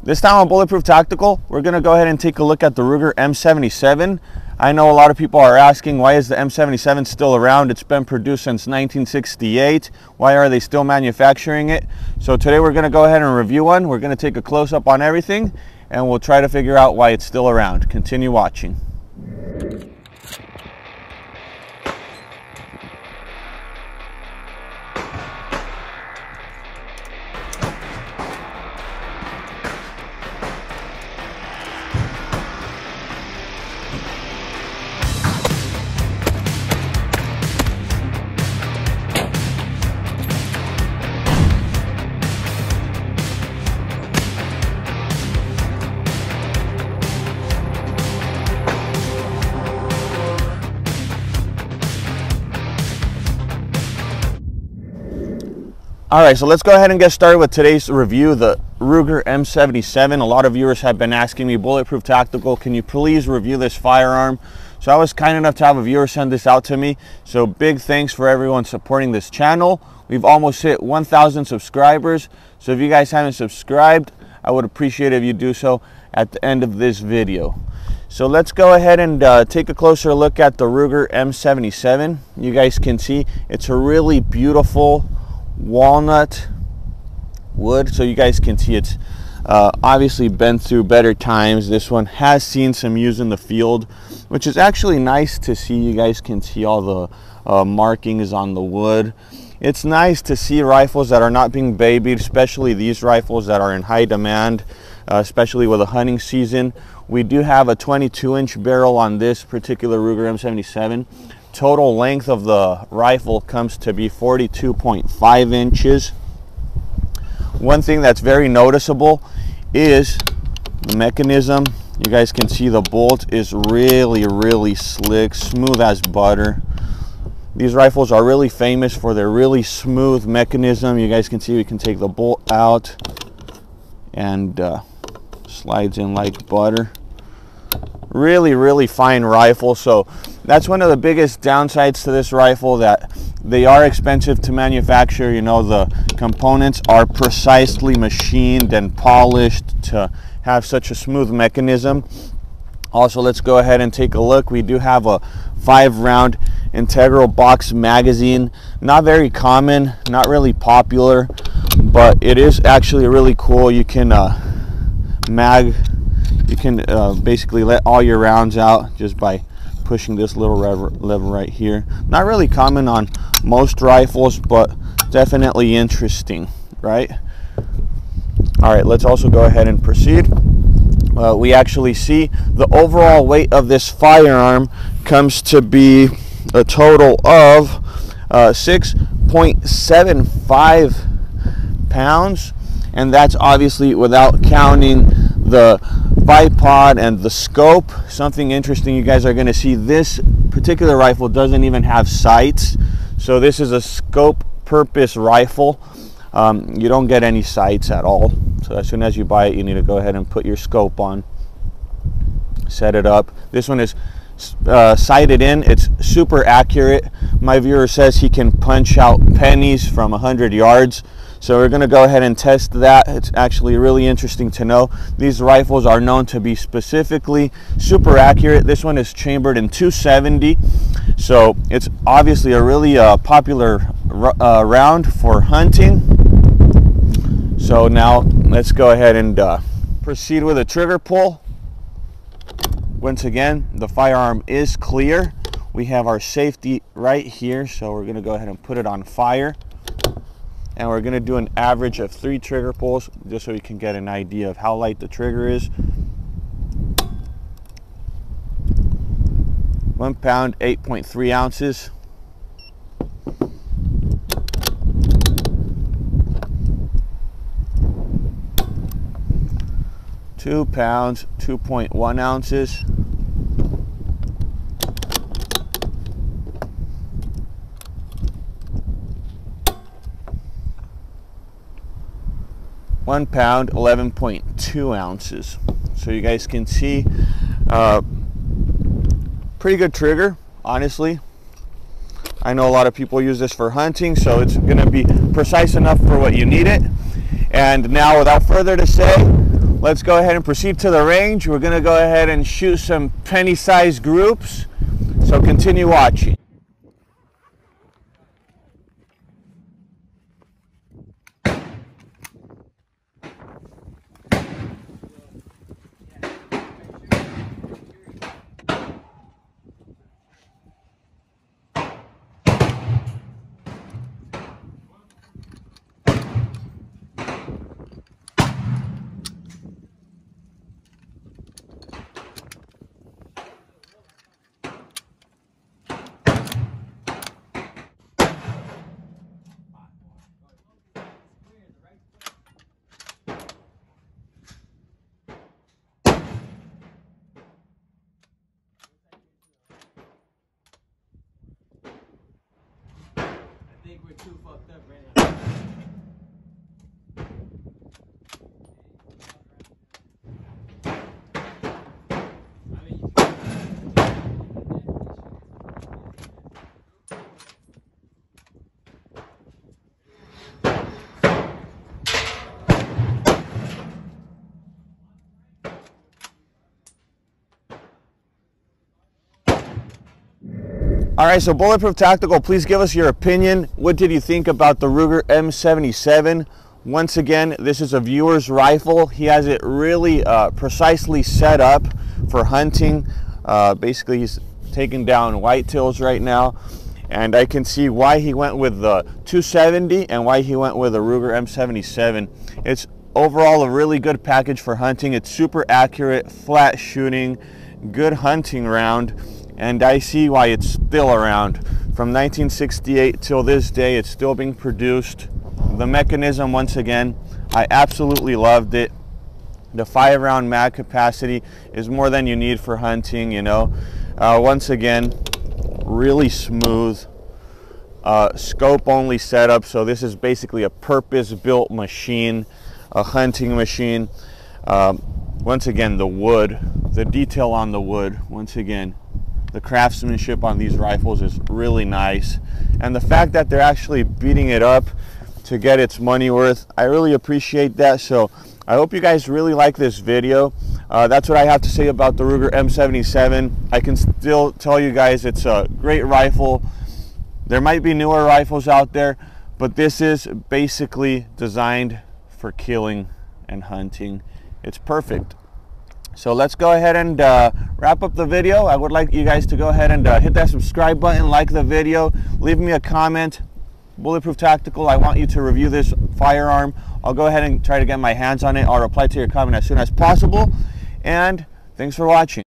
This time on Bulletproof Tactical, we're going to go ahead and take a look at the Ruger M77. I know a lot of people are asking, why is the M77 still around? It's been produced since 1968. Why are they still manufacturing it? So today we're going to go ahead and review one. We're going to take a close-up on everything, and we'll try to figure out why it's still around. Continue watching. All right, so let's go ahead and get started with today's review, the Ruger M77. A lot of viewers have been asking me, Bulletproof Tactical, can you please review this firearm? So I was kind enough to have a viewer send this out to me. So big thanks for everyone supporting this channel. We've almost hit 1,000 subscribers. So if you guys haven't subscribed, I would appreciate it if you do so at the end of this video. So let's go ahead and take a closer look at the Ruger M77. You guys can see it's a really beautiful walnut wood, so you guys can see it's obviously been through better times. This one has seen some use in the field, which is actually nice to see. You guys can see all the markings on the wood. It's nice to see rifles that are not being babied, especially these rifles that are in high demand, especially with a hunting season. We do have a 22-inch barrel on this particular Ruger M77. Total length of the rifle comes to be 42.5 inches. One thing that's very noticeable is the mechanism. You guys can see the bolt is really slick, smooth as butter. These rifles are really famous for their really smooth mechanism. You guys can see we can take the bolt out and slides in like butter. Really fine rifle. So that's one of the biggest downsides to this rifle, that they are expensive to manufacture. You know, the components are precisely machined and polished to have such a smooth mechanism. Also, let's go ahead and take a look. We do have a 5-round integral box magazine. Not very common, not really popular, but it is actually really cool. You can basically let all your rounds out just by pushing this little lever right here. Not really common on most rifles, but definitely interesting, right? All right, let's also go ahead and proceed. We actually see the overall weight of this firearm comes to be a total of 6.75 pounds, and that's obviously without counting the bipod and the scope. Something interesting you guys are going to see, this particular rifle doesn't even have sights. So this is a scope purpose rifle. You don't get any sights at all. So as soon as you buy it, you need to go ahead and put your scope on, set it up. This one is sighted in. It's super accurate. My viewer says he can punch out pennies from 100 yards. So we're going to go ahead and test that. It's actually really interesting to know. These rifles are known to be specifically super accurate. This one is chambered in 270. So it's obviously a really popular round for hunting. So now let's go ahead and proceed with a trigger pull. Once again, the firearm is clear. We have our safety right here. So we're going to go ahead and put it on fire. And we're going to do an average of 3 trigger pulls just so you can get an idea of how light the trigger is. 1 pound, 8.3 ounces. Two pounds, 2.1 ounces. 1 pound, 11.2 ounces. So you guys can see, pretty good trigger, honestly. I know a lot of people use this for hunting, so it's going to be precise enough for what you need it. And now, without further to say, let's go ahead and proceed to the range. We're gonna go ahead and shoot some penny-sized groups, so continue watching. I think we're too fucked up right now. All right, so Bulletproof Tactical, please give us your opinion. What did you think about the Ruger M77? Once again, this is a viewer's rifle. He has it really precisely set up for hunting. Basically, he's taking down whitetails right now. And I can see why he went with the 270 and why he went with the Ruger M77. It's overall a really good package for hunting. It's super accurate, flat shooting, good hunting round. And I see why it's still around. From 1968 till this day, it's still being produced. The mechanism, once again, I absolutely loved it. The 5-round mag capacity is more than you need for hunting, you know. Once again, really smooth. Scope only setup, so this is basically a purpose-built machine, a hunting machine. Once again, the wood, the detail on the wood, once again, the craftsmanship on these rifles is really nice, and the fact that they're actually beating it up to get its money worth, I really appreciate that. So I hope you guys really like this video. That's what I have to say about the Ruger M77. I can still tell you guys it's a great rifle. There might be newer rifles out there, but this is basically designed for killing and hunting. It's perfect. So let's go ahead and wrap up the video. I would like you guys to go ahead and hit that subscribe button, like the video, leave me a comment. Bulletproof Tactical, I want you to review this firearm. I'll go ahead and try to get my hands on it. I'll reply to your comment as soon as possible. And thanks for watching.